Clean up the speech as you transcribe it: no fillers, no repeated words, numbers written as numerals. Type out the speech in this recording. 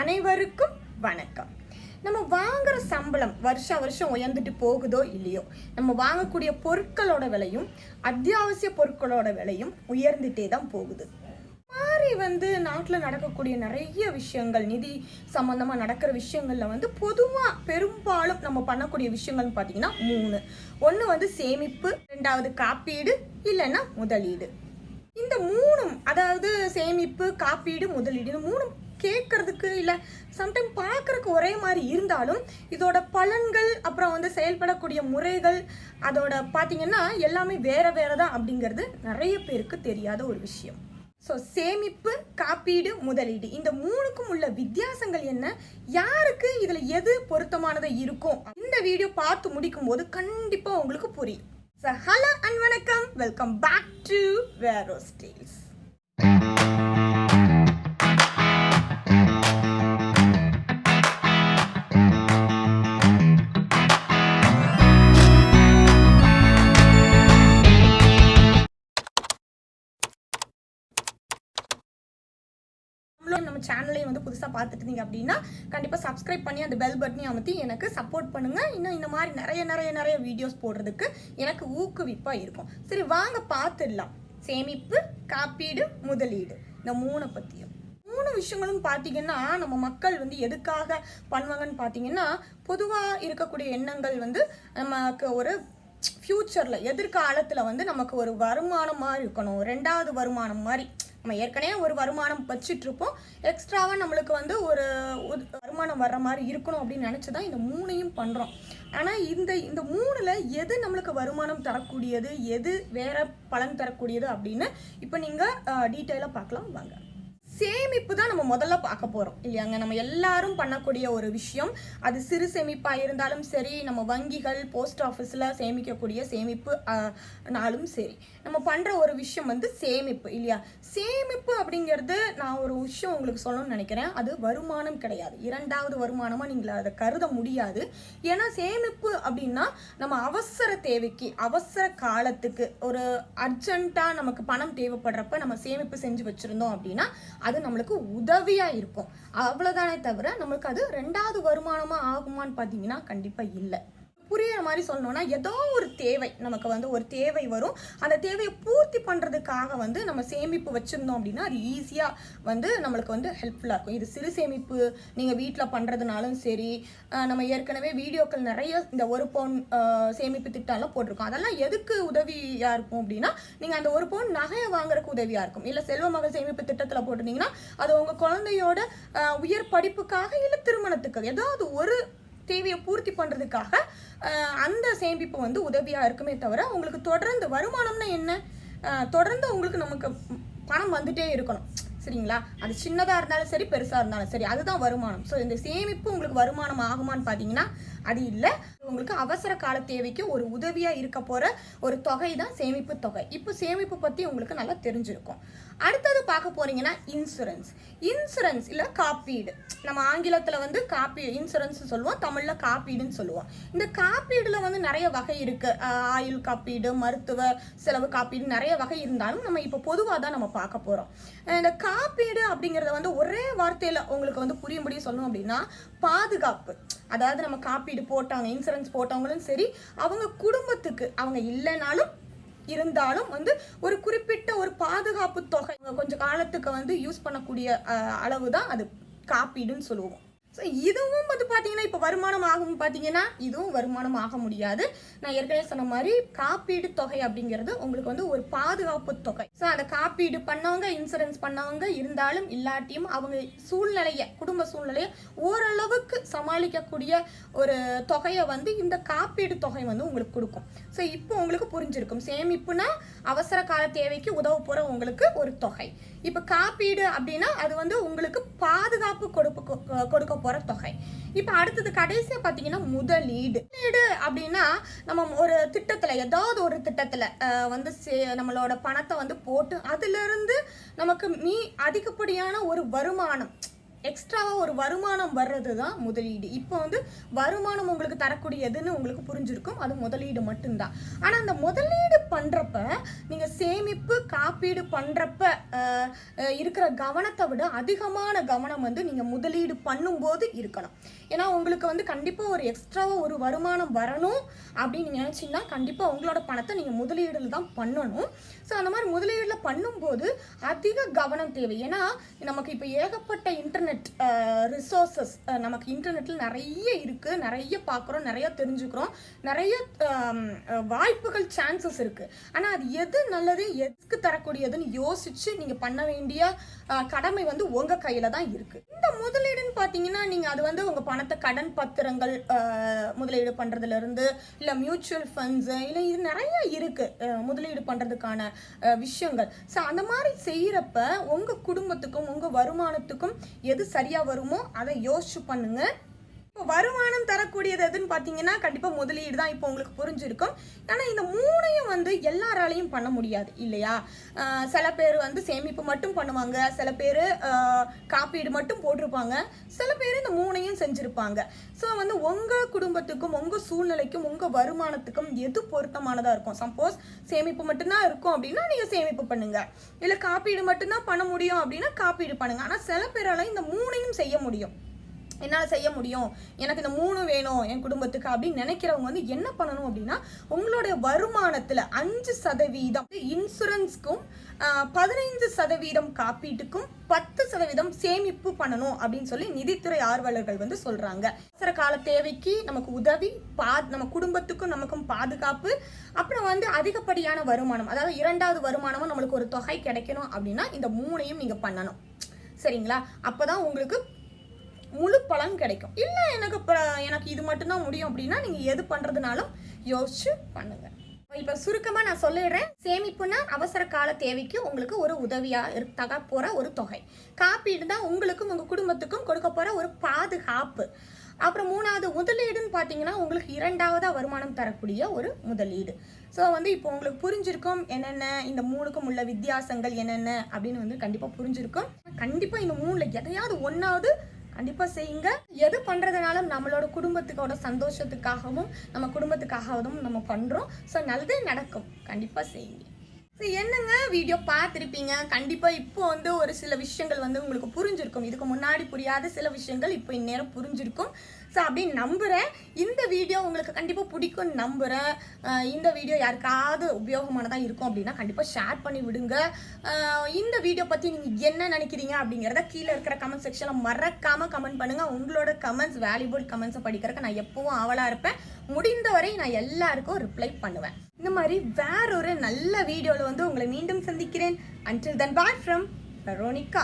அனைவருக்கும் வணக்கம். நம்ம வாங்குற சம்பளம் வருஷம் உயர்ந்துட்டு போகுதோ இல்லையோ, நம்ம வாங்கக்கூடிய பொருட்களோட விலையும் அத்தியாவசிய பொருட்களோட விலையும் உயர்ந்துட்டே தான் போகுது. நாட்டில் நடக்கக்கூடிய நிறைய விஷயங்கள், நிதி சம்பந்தமா நடக்கிற விஷயங்கள்ல பொதுவாக பெரும்பாலும் நம்ம பண்ணக்கூடிய விஷயங்கள்னு பார்த்தீங்கன்னா 3. ஒன்று சேமிப்பு, 2வது காப்பீடு, இல்லைன்னா முதலீடு. இந்த 3ம், அதாவது சேமிப்பு, காப்பீடு, முதலீடு, இந்த 3ம் கேட்கறதுக்கு இல்லை சம்டைம் பார்க்கறதுக்கு ஒரே மாதிரி இருந்தாலும் இதோட பலன்கள் அப்புறம் செயல்படக்கூடிய முறைகள் அதோட பார்த்தீங்கன்னா எல்லாமே வேற வேற தான் அப்படிங்கிறது நிறைய பேருக்கு தெரியாத ஒரு விஷயம். ஸோ சேமிப்பு, காப்பீடு, முதலீடு, இந்த 3க்கும் உள்ள வித்தியாசங்கள் என்ன, யாருக்கு இதில் எது பொருத்தமானதை இருக்கும், இந்த வீடியோ பார்த்து முடிக்கும் போது கண்டிப்பாக உங்களுக்கு புரியும். ஸோ ஹலோ அண்ட் வணக்கம், welcome back to Vero's Tales. நம்ம சேனலையும் புதுசாக பார்த்துட்டு இருந்தீங்க அப்படின்னா கண்டிப்பாக சப்ஸ்கிரைப் பண்ணி அந்த பெல் பட்டனையும் அமர்த்தி எனக்கு சப்போர்ட் பண்ணுங்க. இன்னும் இந்த மாதிரி நிறைய வீடியோஸ் போடுறதுக்கு எனக்கு ஊக்குவிப்பாக இருக்கும். சரி, வாங்க பார்த்துடலாம். சேமிப்பு, காப்பீடு, முதலீடு, இந்த 3 பற்றியும். 3 விஷயங்களும் பார்த்தீங்கன்னா நம்ம மக்கள் எதுக்காக பண்ணுவாங்கன்னு பார்த்தீங்கன்னா, பொதுவாக இருக்கக்கூடிய எண்ணங்கள் நமக்கு ஒரு ஃப்யூச்சரில் எதிர்காலத்தில் நமக்கு ஒரு வருமானம் மாதிரி இருக்கணும், 2வது வருமானம் மாதிரி. நம்ம ஏற்கனவே ஒரு வருமானம் வச்சுட்டு இருப்போம், எக்ஸ்ட்ராவாக நம்மளுக்கு ஒரு வருமானம் வர்ற மாதிரி இருக்கணும் அப்படின்னு நினச்சி தான் இந்த 3ஐயும் பண்ணுறோம். ஆனால் இந்த 3ல் எது நம்மளுக்கு வருமானம் தரக்கூடியது, எது வேற பலன் தரக்கூடியது அப்படின்னு இப்போ நீங்கள் டீட்டெயிலாக பார்க்கலாம் வாங்க. சேமிப்பு தான் நம்ம முதல்ல பார்க்க போகிறோம் இல்லையாங்க. நம்ம எல்லாரும் பண்ணக்கூடிய ஒரு விஷயம். அது சிறு சேமிப்பாக இருந்தாலும் சரி, நம்ம வங்கிகள், போஸ்ட் ஆஃபீஸில் சேமிக்கக்கூடிய சேமிப்பு நாளும் சரி, நம்ம பண்ணுற ஒரு விஷயம் சேமிப்பு இல்லையா. சேமிப்பு அப்படிங்கிறது நான் ஒரு விஷயம் உங்களுக்கு சொல்லணும்னு நினைக்கிறேன், அது வருமானம் கிடையாது, 2வது வருமானமாக நீங்கள் அதை கருத முடியாது. ஏன்னா சேமிப்பு அப்படின்னா நம்ம அவசர தேவைக்கு, அவசர காலத்துக்கு, ஒரு அர்ஜென்ட்டாக நமக்கு பணம் தேவைப்படுறப்ப நம்ம சேமிப்பு செஞ்சு வச்சுருந்தோம் அப்படின்னா அது நம்மளுக்கு உதவியா இருக்கும், அவ்வளவுதானே தவிர நம்மளுக்கு அது 2வது வருமானமா ஆகுமான்னு பார்த்தீங்கன்னா கண்டிப்பா இல்லை. புரியுற மாதிரி சொல்லணும்னா, ஏதோ ஒரு தேவை நமக்கு ஒரு தேவை வரும், அந்த தேவையை பூர்த்தி பண்ணுறதுக்காக நம்ம சேமிப்பு வச்சுருந்தோம் அப்படின்னா அது ஈஸியாக நம்மளுக்கு ஹெல்ப்ஃபுல்லாக இருக்கும். இது சிறு சேமிப்பு நீங்கள் வீட்டில் பண்ணுறதுனாலும் சரி, நம்ம ஏற்கனவே வீடியோக்கள் நிறைய இந்த 1 பவுன் சேமிப்பு திட்டம்லாம் போட்டிருக்கோம். அதெல்லாம் எதுக்கு உதவியாக இருக்கும் அப்படின்னா, நீங்கள் அந்த 1 பவுன் நகையை வாங்குறதுக்கு உதவியாக இருக்கும். இல்லை செல்வ மகள் சேமிப்பு திட்டத்தில் போட்டிருந்தீங்கன்னா அது உங்கள் குழந்தையோட உயர் படிப்புக்காக, இல்லை திருமணத்துக்கு, ஏதாவது ஒரு தேவையை பூர்த்தி பண்ணுறதுக்காக அந்த சேமிப்பு உதவியாக இருக்குமே தவிர உங்களுக்கு தொடர்ந்து வருமானம்னா என்ன, தொடர்ந்து உங்களுக்கு நமக்கு பணம் வந்துட்டே இருக்கணும் சரிங்களா. அது சின்னதாக இருந்தாலும் சரி, பெருசாக இருந்தாலும் சரி, அதுதான் வருமானம். ஸோ இந்த சேமிப்பு உங்களுக்கு வருமானம் ஆகுமான்னு பார்த்தீங்கன்னா அது இல்லை. உங்களுக்கு அவசர கால தேவைக்கு ஒரு உதவியாக இருக்க போகிற ஒரு தொகை தான் சேமிப்பு தொகை. இப்போ சேமிப்பு பற்றி உங்களுக்கு நல்லா தெரிஞ்சிருக்கும். அடுத்தது பார்க்க போறீங்கன்னா இன்சூரன்ஸ் இல்லை காப்பீடு. நம்ம ஆங்கிலத்தில் இன்சூரன்ஸ் சொல்லுவோம், தமிழில் காப்பீடுன்னு சொல்லுவோம். இந்த காப்பீடுல நிறைய வகை இருக்கு. ஆயுள் காப்பீடு, மருத்துவ செலவு காப்பீடு, நிறைய வகை இருந்தாலும் நம்ம இப்போ பொதுவாக தான் நம்ம பார்க்க போகிறோம். இந்த காப்பீடு அப்படிங்கிறத ஒரே வார்த்தையில் உங்களுக்கு புரியும்படி சொல்லணும் அப்படின்னா பாதுகாப்பு. அதாவது நம்ம காப்பீடு போட்டாங்க, இன்சூரன்ஸ் போட்டவங்களும் சரி, அவங்க குடும்பத்துக்கு அவங்க இல்லைனாலும் இருந்தாலும் ஒரு குறிப்பிட்ட ஒரு பாதுகாப்பு தொகை கொஞ்சம் காலத்துக்கு யூஸ் பண்ணக்கூடிய அளவு தான் அது காப்பீடுன்னு சொல்லுவோம். ஸோ இதுவும் பார்த்தீங்கன்னா இப்போ வருமானம் ஆகும் பார்த்தீங்கன்னா இதுவும் வருமானம் ஆக முடியாது. நான் ஏற்கனவே சொன்ன மாதிரி காப்பீடு தொகை அப்படிங்கிறது உங்களுக்கு ஒரு பாதுகாப்பு தொகை. ஸோ அந்த காப்பீடு பண்ணவங்க, இன்சூரன்ஸ் பண்ணவங்க இருந்தாலும் இல்லாட்டியும் அவங்க சூழ்நிலையை, குடும்ப சூழ்நிலையை ஓரளவுக்கு சமாளிக்கக்கூடிய ஒரு தொகையை இந்த காப்பீடு தொகை உங்களுக்கு கொடுக்கும். ஸோ இப்போ உங்களுக்கு புரிஞ்சிருக்கும், சேமிப்புனா அவசர கால தேவைக்கு உதவ போகிற உங்களுக்கு ஒரு தொகை. இப்போ காப்பீடு அப்படின்னா அது உங்களுக்கு பாதுகாப்பு கொடுக்க போற தொகை. இப்ப அடுத்தது கடைசியா பாத்தீங்கன்னா முதலீடு அப்படின்னா நம்ம ஒரு திட்டத்துல, ஏதாவது ஒரு திட்டத்துல நம்மளோட பணத்தை போட்டு அதுல இருந்து நமக்கு அதிகப்படியான ஒரு வருமானம் எக்ஸ்ட்ராவா ஒரு வருமானம் வர்றது தான் முதலீடு. இப்போ வந்து வருமானம் உங்களுக்கு தரக்கூடியதுன்னு உங்களுக்கு புரிஞ்சிருக்கும், அது முதலீடு மட்டும்தான். ஆனா அந்த முதலீடு பண்றப்ப நீங்க சேமிப்பு காப்பீடு பண்றப்ப இருக்கிற கவனத்தை விட அதிகமான கவனம் வந்து நீங்க முதலீடு பண்ணும்போது இருக்கணும். ஏன்னா உங்களுக்கு வந்து கண்டிப்பா ஒரு எக்ஸ்ட்ராவா ஒரு வருமானம் வரணும் அப்படின்னு நீங்க நினைச்சீங்கன்னா கண்டிப்பா உங்களோட பணத்தை நீங்க முதலீடுல தான் பண்ணணும். ஸோ அந்த மாதிரி முதலீடுல பண்ணும்போது அதிக கவனம் தேவை. ஏன்னா நமக்கு இப்போ ஏகப்பட்ட இன்டர்நெட் ரிசோர்சஸ் நமக்கு இன்டர்நெட்ல நிறைய இருக்கு, நிறைய பார்க்குறோம், நிறைய தெரிஞ்சுக்கிறோம், நிறைய வாய்ப்புகள் சான்சஸ் இருக்கு. ஆனா அது எது நல்லது எதுக்கு தரக்கூடியதுன்னு யோசிச்சு நீங்க பண்ண வேண்டிய கடமை வந்து உங்க கையில தான் இருக்கு. இந்த முதலீடுன்னு பாத்தீங்கன்னா நீங்க அது வந்து உங்க பணத்தை கடன் பத்திரங்கள் முதலீடு பண்றதுல இருந்து இல்ல மியூச்சுவல் ஃபண்ட்ஸ் இல்ல இது நிறைய இருக்கு முதலீடு பண்றதுக்கான விஷயங்கள். ஸோ அந்த மாதிரி செய்யறப்ப உங்க குடும்பத்துக்கும் உங்க வருமானத்துக்கும் எது சரியா வருமோ அதை யோசிச்சு பண்ணுங்க. இப்போ வருமானம் தரக்கூடியது எதுன்னு பார்த்தீங்கன்னா கண்டிப்பாக முதலீடு தான். இப்போ உங்களுக்கு புரிஞ்சிருக்கும். ஆனால் இந்த மூணையும் வந்து எல்லாராலையும் பண்ண முடியாது இல்லையா? சில பேர் வந்து சேமிப்பு மட்டும் பண்ணுவாங்க, சில பேர் காப்பீடு மட்டும் போட்டிருப்பாங்க, சில பேர் இந்த மூணையும் செஞ்சுருப்பாங்க. ஸோ வந்து உங்கள் குடும்பத்துக்கும் உங்கள் சூழ்நிலைக்கும் உங்கள் வருமானத்துக்கும் எது பொருத்தமானதாக இருக்கும். சப்போஸ் சேமிப்பு மட்டும்தான் இருக்கும் அப்படின்னா நீங்கள் சேமிப்பு பண்ணுங்க, இல்லை காப்பீடு மட்டும்தான் பண்ண முடியும் அப்படின்னா காப்பீடு பண்ணுங்க. ஆனால் சில பேரால இந்த மூணையும் செய்ய முடியும். என்னால் செய்ய முடியும், எனக்கு இந்த 3 வேணும் என் குடும்பத்துக்கு அப்படின்னு நினைக்கிறவங்க வந்து என்ன பண்ணணும் அப்படின்னா உங்களுடைய வருமானத்தில் 5% இன்சூரன்ஸ்க்கும் 15% காப்பீட்டுக்கும் 10% சேமிப்பு பண்ணணும் அப்படின்னு சொல்லி நிதித்துறை ஆர்வலர்கள் வந்து சொல்றாங்க. அவசர கால தேவைக்கு நமக்கு உதவி, நம்ம குடும்பத்துக்கும் நமக்கும் பாதுகாப்பு, அப்புறம் வந்து அதிகப்படியான வருமானம், அதாவது 2வது வருமானமும் நம்மளுக்கு ஒரு தொகை கிடைக்கணும் அப்படின்னா இந்த 3ஐயும் நீங்க பண்ணணும். சரிங்களா? அப்பதான் உங்களுக்கு முழு பலன் கிடைக்கும். இல்லை எனக்கு இது மட்டும்தான் முடியும் அப்படின்னா நீங்கள் எது பண்ணுறதுனாலும் யோசிச்சு பண்ணுங்க. இப்போ சுருக்கமாக நான் சொல்லிடுறேன். சேமிப்புனா அவசர கால தேவைக்கு உங்களுக்கு ஒரு உதவியாக தக போகிற ஒரு தொகை. காப்பீடு தான் உங்களுக்கும் உங்கள் குடும்பத்துக்கும் கொடுக்க போகிற ஒரு பாதுகாப்பு. அப்புறம் 3வது முதலீடுன்னு பார்த்தீங்கன்னா உங்களுக்கு 2வது வருமானம் தரக்கூடிய ஒரு முதலீடு. ஸோ வந்து இப்போ உங்களுக்கு புரிஞ்சிருக்கும் என்னென்ன இந்த 3க்கும் உள்ள வித்தியாசங்கள் என்னென்ன அப்படின்னு வந்து கண்டிப்பாக புரிஞ்சிருக்கும். கண்டிப்பாக இந்த 3ல் எதையாவது ஒன்றாவது கண்டிப்பாக செய்யுங்க. எது பண்ணுறதுனாலும் நம்மளோட குடும்பத்துக்கோட சந்தோஷத்துக்காகவும் நம்ம குடும்பத்துக்காகவும் நம்ம பண்ணுறோம். ஸோ நல்லதே நடக்கும். கண்டிப்பாக செய்யுங்க. ஸோ என்னங்க வீடியோ பார்த்துருப்பீங்க. கண்டிப்பாக இப்போ வந்து ஒரு சில விஷயங்கள் வந்து உங்களுக்கு புரிஞ்சிருக்கும். இதுக்கு முன்னாடி புரியாத சில விஷயங்கள் இப்போ இந்நேரம் புரிஞ்சிருக்கும். ஸோ அப்படின்னு நம்புகிறேன். இந்த வீடியோ உங்களுக்கு கண்டிப்பாக பிடிக்கும்னு நம்புகிறேன். இந்த வீடியோ யாருக்காவது உபயோகமானதாக இருக்கும் அப்படின்னா கண்டிப்பாக ஷேர் பண்ணி விடுங்க. இந்த வீடியோ பற்றி நீங்கள் என்ன நினைக்கிறீங்க அப்படிங்கிறத கீழே இருக்கிற கமெண்ட் செக்ஷனில் மறக்காமல் கமெண்ட் பண்ணுங்கள். உங்களோட கமெண்ட்ஸ் வேல்யூபிள் கமெண்ட்ஸை படிக்கிறதுக்கு நான் எப்பவும் ஆவலாக இருப்பேன். முடிந்தவரை நான் எல்லாருக்கும் ரிப்ளை பண்ணுவேன். இந்த மாதிரி வேறொரு நல்ல வீடியோவில் வந்து உங்களை மீண்டும் சந்திக்கிறேன். Until then, bye from Veronica.